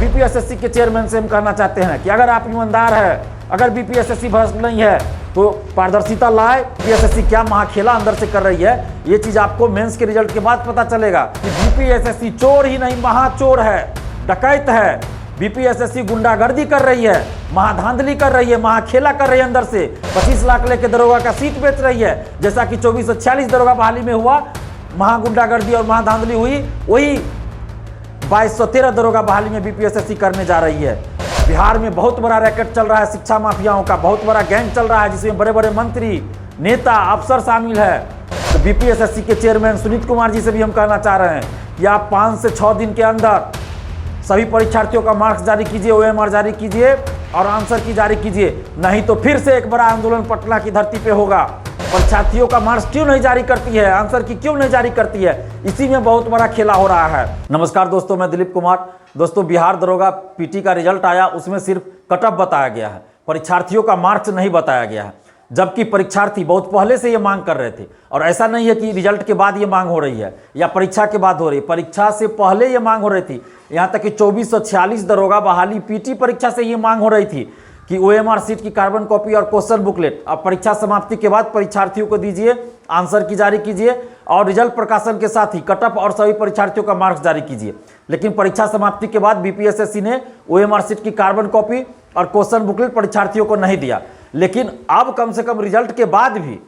BPSSC के chairman से हम कहना चाहते हैं कि अगर आप ईमानदार है, अगर बीपीएसएससी भ्रष्ट नहीं है तो पारदर्शिता लाए। बीपीएसएससी क्या महाखेला अंदर से कर रही है, ये चीज आपको मेंस के रिजल्ट के बाद पता चलेगा कि बीपीएसएससी चोर ही नहीं महाचोर है, डकैत है। बीपीएसएससी गुंडागर्दी कर रही है, महाधांधली कर रही है, महाखेला कर रही है। अंदर से 25 लाख लेके दरोगा का सीट बेच रही है, जैसा कि 2446 दरोगा बहाली में हुआ, महागुंडागर्दी और महाधांधली हुई, वही 2213 दरोगा बहाली में बीपीएसएससी करने जा रही है। बिहार में बहुत बड़ा रैकेट चल रहा है शिक्षा माफियाओं का, बहुत बड़ा गैंग चल रहा है जिसमें बड़े बड़े मंत्री, नेता, अफसर शामिल है। तो बीपीएसएससी के चेयरमैन सुनीत कुमार जी से भी हम कहना चाह रहे हैं कि आप 5 से 6 दिन के अंदर सभी परीक्षार्थियों का मार्क्स जारी कीजिए, ओएमआर जारी कीजिए और आंसर की जारी कीजिए, नहीं तो फिर से एक बड़ा आंदोलन पटना की धरती पे होगा। परीक्षार्थियों का मार्क्स क्यों नहीं जारी करती है, आंसर की क्यों नहीं जारी करती है, इसी में बहुत बड़ा खेला हो रहा है। नमस्कार दोस्तों, मैं दिलीप कुमार। दोस्तों, बिहार दरोगा पीटी का रिजल्ट आया, उसमें सिर्फ कट ऑफ बताया गया है, परीक्षार्थियों का मार्क्स नहीं बताया गया है, जबकि परीक्षार्थी बहुत पहले से ये मांग कर रहे थे। और ऐसा नहीं है कि रिजल्ट के बाद ये मांग हो रही है या परीक्षा के बाद हो रही है, परीक्षा से पहले ये मांग हो रही थी। यहाँ तक कि 2446 दरोगा बहाली पीटी परीक्षा से ये मांग हो रही थी कि ओएमआर सीट की कार्बन कॉपी और क्वेश्चन बुकलेट अब परीक्षा समाप्ति के बाद परीक्षार्थियों को दीजिए, आंसर की जारी कीजिए और रिजल्ट प्रकाशन के साथ ही कटअप और सभी परीक्षार्थियों का मार्क्स जारी कीजिए। लेकिन परीक्षा समाप्ति के बाद बीपीएसएससी ने ओएमआर सीट की कार्बन कॉपी और क्वेश्चन बुकलेट परीक्षार्थियों को नहीं दिया। लेकिन अब कम से कम रिजल्ट के बाद भी,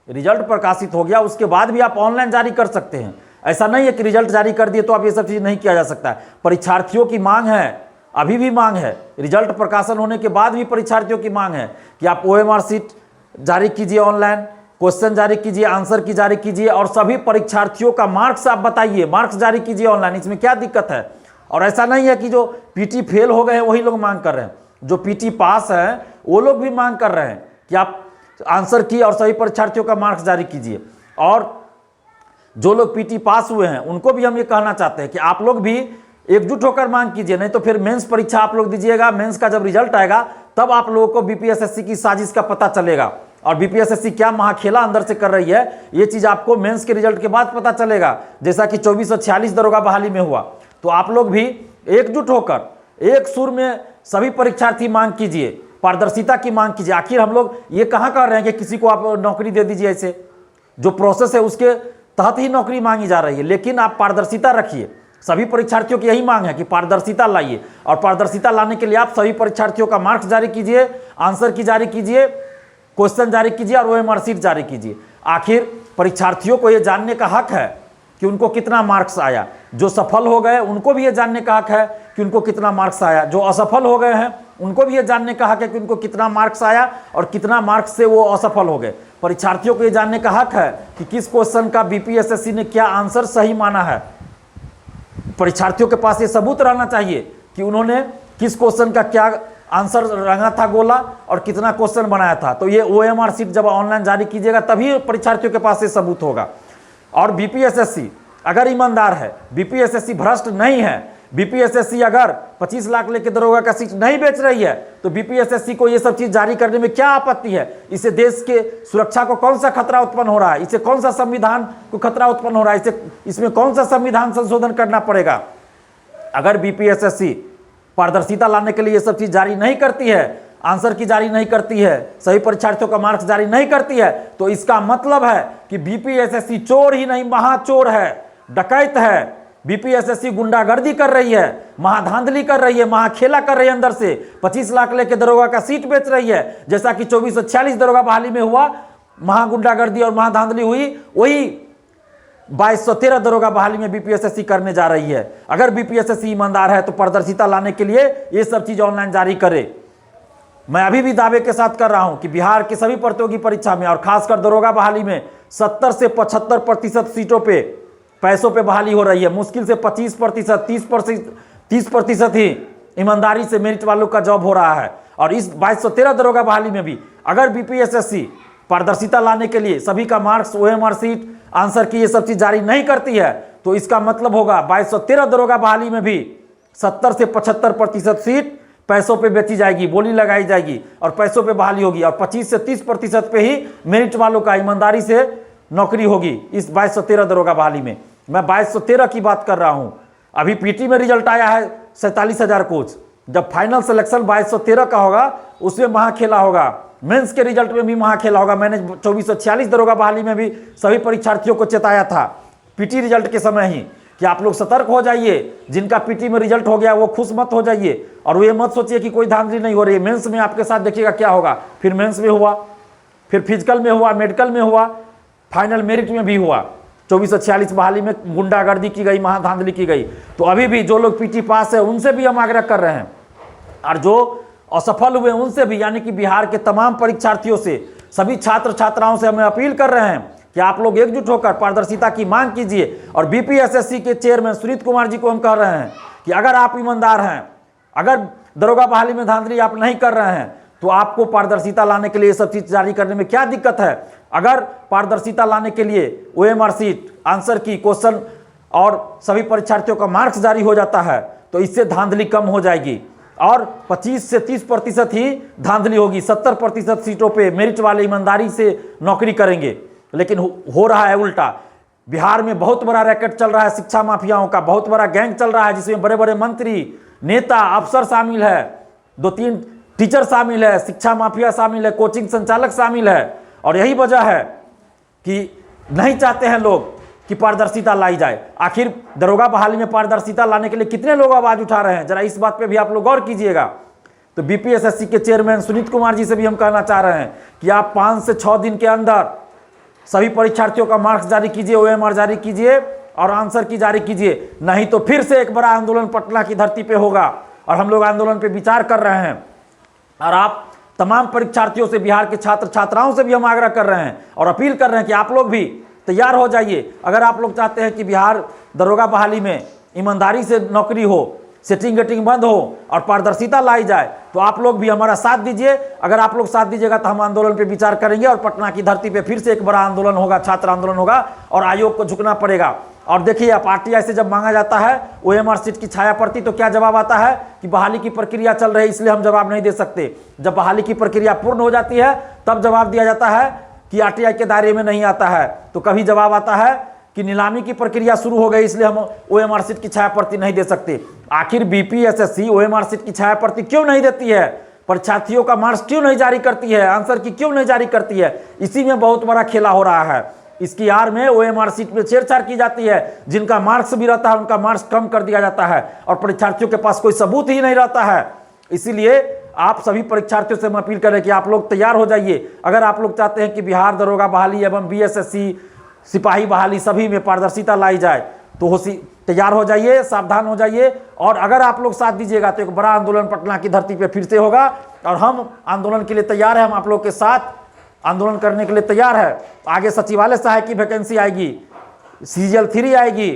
रिजल्ट प्रकाशित हो गया उसके बाद भी आप ऑनलाइन जारी कर सकते हैं। ऐसा नहीं है कि रिजल्ट जारी कर दिए तो अब ये सब चीज़ नहीं किया जा सकता है। परीक्षार्थियों की मांग है, अभी भी मांग है, रिजल्ट प्रकाशन होने के बाद भी परीक्षार्थियों की मांग है कि आप ओएमआर सीट जारी कीजिए, ऑनलाइन क्वेश्चन जारी कीजिए, आंसर की जारी कीजिए और सभी परीक्षार्थियों का मार्क्स आप बताइए, मार्क्स जारी कीजिए ऑनलाइन। इसमें क्या दिक्कत है? और ऐसा नहीं है कि जो पीटी फेल हो गए हैं वही लोग मांग कर रहे हैं, जो पीटी पास हैं वो लोग भी मांग कर रहे हैं कि आप आंसर की और सभी परीक्षार्थियों का मार्क्स जारी कीजिए। और जो लोग पीटी पास हुए हैं उनको भी हम ये कहना चाहते हैं कि आप लोग भी एकजुट होकर मांग कीजिए, नहीं तो फिर मेंस परीक्षा आप लोग दीजिएगा, मेंस का जब रिजल्ट आएगा तब आप लोगों को बीपीएसएससी की साजिश का पता चलेगा और बीपीएसएससी क्या महाखेला अंदर से कर रही है, ये चीज आपको मेंस के रिजल्ट के बाद पता चलेगा, जैसा कि 2446 दरोगा बहाली में हुआ। तो आप लोग भी एकजुट होकर एक सुर में सभी परीक्षार्थी मांग कीजिए, पारदर्शिता की मांग कीजिए। आखिर हम लोग ये कहाँ कर रहे हैं कि किसी को आप नौकरी दे दीजिए, ऐसे जो प्रोसेस है उसके तहत ही नौकरी मांगी जा रही है। लेकिन आप पारदर्शिता रखिए, सभी परीक्षार्थियों की यही मांग है कि पारदर्शिता लाइए और पारदर्शिता लाने के लिए आप सभी परीक्षार्थियों का मार्क्स जारी कीजिए, आंसर की जारी कीजिए, क्वेश्चन जारी कीजिए और ओएमआर सीट जारी कीजिए। आखिर परीक्षार्थियों को यह जानने का हक है कि उनको कितना मार्क्स आया। जो सफल हो गए उनको भी ये जानने का हक है कि उनको कितना मार्क्स आया, जो असफल हो गए हैं उनको भी ये जानने का हक है कि उनको कितना मार्क्स आया और कितना मार्क्स से वो असफल हो गए। परीक्षार्थियों को ये जानने का हक है कि किस क्वेश्चन का बीपीएसएससी ने क्या आंसर सही माना है। परीक्षार्थियों के पास ये सबूत रहना चाहिए कि उन्होंने किस क्वेश्चन का क्या आंसर रंगा था गोला और कितना क्वेश्चन बनाया था। तो ये ओएमआर सीट जब ऑनलाइन जारी कीजिएगा तभी परीक्षार्थियों के पास ये सबूत होगा। और बीपीएसएससी अगर ईमानदार है, बीपीएसएससी भ्रष्ट नहीं है, बीपीएसएससी अगर 25 लाख लेके दरोगा का सीट नहीं बेच रही है तो बीपीएसएससी को ये सब चीज जारी करने में क्या आपत्ति है? इससे देश के सुरक्षा को कौन सा खतरा उत्पन्न हो रहा है? इससे कौन सा संविधान को खतरा उत्पन्न हो रहा है? इसमें कौन सा संविधान संशोधन करना पड़ेगा? अगर बीपीएसएससी पारदर्शिता लाने के लिए ये सब चीज जारी नहीं करती है, आंसर की जारी नहीं करती है, सभी परीक्षार्थियों का मार्क्स जारी नहीं करती है, तो इसका मतलब है कि बीपीएसएससी चोर ही नहीं महाचोर है, डकैत है। बीपीएसएससी गुंडागर्दी कर रही है, महाधांधली कर रही है, महाखेला कर रही है। अंदर से 25 लाख लेके दरोगा का सीट बेच रही है, जैसा कि 2446 दरोगा बहाली में हुआ, महागुंडागर्दी और महाधांधली हुई, वही 2213 दरोगा बहाली में बीपीएसएससी करने जा रही है। अगर बीपीएसएससी ईमानदार है तो पारदर्शिता लाने के लिए ये सब चीज ऑनलाइन जारी करे। मैं अभी भी दावे के साथ कर रहा हूं कि बिहार की सभी प्रतियोगी परीक्षा में और खासकर दरोगा बहाली में 70 से 75% सीटों पे पैसों पे बहाली हो रही है। मुश्किल से 25%, 30% ही ईमानदारी से मेरिट वालों का जॉब हो रहा है। और इस 2213 दरोगा बहाली में भी अगर बीपीएसएससी पारदर्शिता लाने के लिए सभी का मार्क्स, ओएमआर सीट, आंसर की ये सब चीज जारी नहीं करती है तो इसका मतलब होगा 2213 दरोगा बहाली में भी 70 से 75% सीट पैसों पे बेची जाएगी, बोली लगाई जाएगी और पैसों पे बहाली होगी। और 25 से 30% पे ही मेरिट वालों का ईमानदारी से नौकरी होगी इस 2213 दरोगा बहाली में। मैं 2213 की बात कर रहा हूं। अभी पीटी में रिजल्ट आया है 47,000 कोच। जब फाइनल सिलेक्शन 2213 का होगा उसमें वहाँ खेला होगा, मेंस के रिजल्ट में भी वहाँ खेला होगा। मैंने 2446 दरोगा बहाली में भी सभी परीक्षार्थियों को चेताया था पीटी रिजल्ट के समय ही कि आप लोग सतर्क हो जाइए, जिनका पीटी में रिजल्ट हो गया वो खुश मत हो जाइए और ये मत सोचिए कि कोई धांधली नहीं हो रही है। मेंस में आपके साथ देखिएगा क्या होगा। फिर मेंस में हुआ, फिर फिजिकल में हुआ, मेडिकल में हुआ, फाइनल मेरिट में भी हुआ। 2446 बहाली में गुंडागर्दी की गई, महाधांधली की गई। तो अभी भी जो लोग पीटी पास है उनसे भी हम आग्रह कर रहे हैं और जो असफल हुए उनसे भी, यानी कि बिहार के तमाम परीक्षार्थियों से, सभी छात्र छात्राओं से हमें अपील कर रहे हैं कि आप लोग एकजुट होकर पारदर्शिता की मांग कीजिए। और बीपीएसएससी के चेयरमैन सुनीत कुमार जी को हम कह रहे हैं कि अगर आप ईमानदार हैं, अगर दरोगा बहाली में धांधली आप नहीं कर रहे हैं तो आपको पारदर्शिता लाने के लिए ये सब चीज जारी करने में क्या दिक्कत है। अगर पारदर्शिता लाने के लिए ओएमआर शीट, आंसर की, क्वेश्चन और सभी परीक्षार्थियों का मार्क्स जारी हो जाता है तो इससे धांधली कम हो जाएगी और 25 से 30% ही धांधली होगी। 70% सीटों पे मेरिट वाले ईमानदारी से नौकरी करेंगे। लेकिन हो रहा है उल्टा। बिहार में बहुत बड़ा रैकेट चल रहा है शिक्षा माफियाओं का, बहुत बड़ा गैंग चल रहा है जिसमें बड़े बड़े मंत्री, नेता, अफसर शामिल है, 2-3 टीचर शामिल है, शिक्षा माफिया शामिल है, कोचिंग संचालक शामिल है। और यही वजह है कि नहीं चाहते हैं लोग कि पारदर्शिता लाई जाए। आखिर दरोगा बहाली में पारदर्शिता लाने के लिए कितने लोग आवाज उठा रहे हैं, जरा इस बात पे भी आप लोग गौर कीजिएगा। तो बीपीएसएससी के चेयरमैन सुनीत कुमार जी से भी हम कहना चाह रहे हैं कि आप 5 से 6 दिन के अंदर सभी परीक्षार्थियों का मार्क्स जारी कीजिए, ओएमआर जारी कीजिए और आंसर की जारी कीजिए। नहीं तो फिर से एक बड़ा आंदोलन पटना की धरती पे होगा और हम लोग आंदोलन पे विचार कर रहे हैं। और आप तमाम परीक्षार्थियों से, बिहार के छात्र छात्राओं से भी हम आग्रह कर रहे हैं और अपील कर रहे हैं कि आप लोग भी तैयार हो जाइए। अगर आप लोग चाहते हैं कि बिहार दरोगा बहाली में ईमानदारी से नौकरी हो, सेटिंग गेटिंग बंद हो और पारदर्शिता लाई जाए तो आप लोग भी हमारा साथ दीजिए। अगर आप लोग साथ दीजिएगा तो हम आंदोलन पे विचार करेंगे और पटना की धरती पे फिर से एक बड़ा आंदोलन होगा, छात्र आंदोलन होगा और आयोग को झुकना पड़ेगा। और देखिए, आप आरटीआई से जब मांगा जाता है ओएमआर शीट की छाया प्रति तो क्या जवाब आता है कि बहाली की प्रक्रिया चल रही है इसलिए हम जवाब नहीं दे सकते। जब बहाली की प्रक्रिया पूर्ण हो जाती है तब जवाब दिया जाता है कि आरटीआई के दायरे में नहीं आता है। तो कभी जवाब आता है कि नीलामी की प्रक्रिया शुरू हो गई इसलिए हम ओएमआर शीट की छाया प्रति नहीं दे सकते। आखिर बीपीएसएससी ओएमआर शीट की छाया प्रति क्यों नहीं देती है, परीक्षार्थियों का मार्क्स क्यों नहीं जारी करती है, आंसर की क्यों नहीं जारी करती है? इसी में बहुत बड़ा खेला हो रहा है। इसकी आड़ में ओएमआर शीट में छेड़छाड़ की जाती है। जिनका मार्क्स भी रहता है उनका मार्क्स कम कर दिया जाता है और परीक्षार्थियों के पास कोई सबूत ही नहीं रहता है। इसीलिए आप सभी परीक्षार्थियों से हम अपील करें कि आप लोग तैयार हो जाइए। अगर आप लोग चाहते हैं कि बिहार दरोगा बहाली एवं बीएसएससी, सिपाही बहाली सभी में पारदर्शिता लाई जाए तो तैयार हो जाइए, सावधान हो जाइए। और अगर आप लोग साथ दीजिएगा तो एक बड़ा आंदोलन पटना की धरती पे फिर से होगा और हम आंदोलन के लिए तैयार हैं। हम आप लोग के साथ आंदोलन करने के लिए तैयार है। आगे सचिवालय सहायक की वैकेंसी आएगी, सीजीएल 3 आएगी,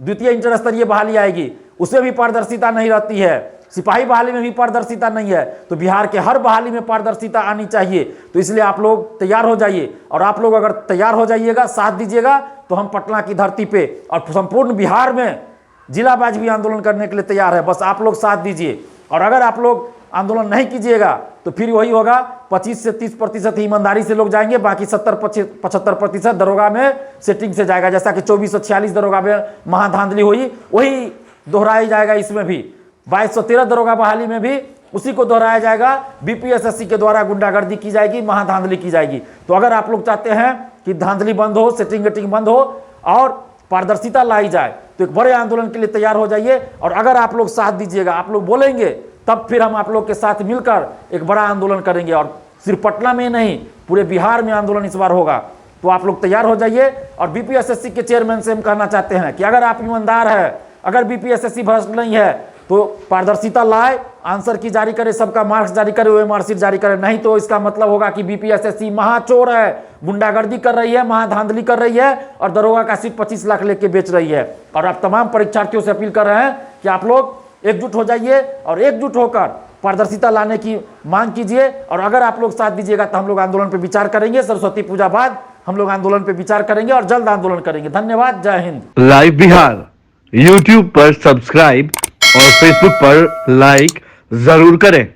द्वितीय इंटर स्तरीय बहाली आएगी, उसमें भी पारदर्शिता नहीं रहती है। सिपाही बहाली में भी पारदर्शिता नहीं है। तो बिहार के हर बहाली में पारदर्शिता आनी चाहिए। तो इसलिए आप लोग तैयार हो जाइए। और आप लोग अगर तैयार हो जाइएगा, साथ दीजिएगा तो हम पटना की धरती पे और संपूर्ण बिहार में जिला वाइज भी आंदोलन करने के लिए तैयार है। बस आप लोग साथ दीजिए। और अगर आप लोग आंदोलन नहीं कीजिएगा तो फिर वही होगा, 25 से 30% ही ईमानदारी से लोग जाएंगे, बाकी 70-75% दरोगा में सेटिंग से जाएगा। जैसा कि 2446 दरोगा में महाधांधली हुई वही दोहराया जाएगा। इसमें भी 2213 दरोगा बहाली में भी उसी को दोहराया जाएगा। बीपीएसएससी के द्वारा गुंडागर्दी की जाएगी, महाधांधली की जाएगी। तो अगर आप लोग चाहते हैं कि धांधली बंद हो, सेटिंग गेटिंग बंद हो और पारदर्शिता लाई जाए तो एक बड़े आंदोलन के लिए तैयार हो जाइए। और अगर आप लोग साथ दीजिएगा, आप लोग बोलेंगे, तब फिर हम आप लोग के साथ मिलकर एक बड़ा आंदोलन करेंगे। और सिर्फ पटना में नहीं, पूरे बिहार में आंदोलन इस बार होगा। तो आप लोग तैयार हो जाइए। और बीपीएसएससी के चेयरमैन से हम कहना चाहते हैं कि अगर आप ईमानदार है, अगर बीपीएसएससी भ्रष्ट नहीं है तो पारदर्शिता लाए, आंसर की जारी करे, सबका मार्क्स जारी करे, ओएमआर शीट जारी करे। नहीं तो इसका मतलब होगा कि बीपीएसएससी महाचोर है, गुंडागर्दी कर रही है, महाधांधली कर रही है और दरोगा का सीट 25 लाख लेके बेच रही है। और आप तमाम परीक्षार्थियों से अपील कर रहे हैं कि आप लोग एकजुट हो जाइए और एकजुट होकर पारदर्शिता लाने की मांग कीजिए। और अगर आप लोग साथ दीजिएगा तो हम लोग आंदोलन पर विचार करेंगे। सरस्वती पूजा बाद हम लोग आंदोलन पर विचार करेंगे और जल्द आंदोलन करेंगे। धन्यवाद। जय हिंद। लाइव बिहार यूट्यूब पर सब्सक्राइब और फेसबुक पर लाइक जरूर करें।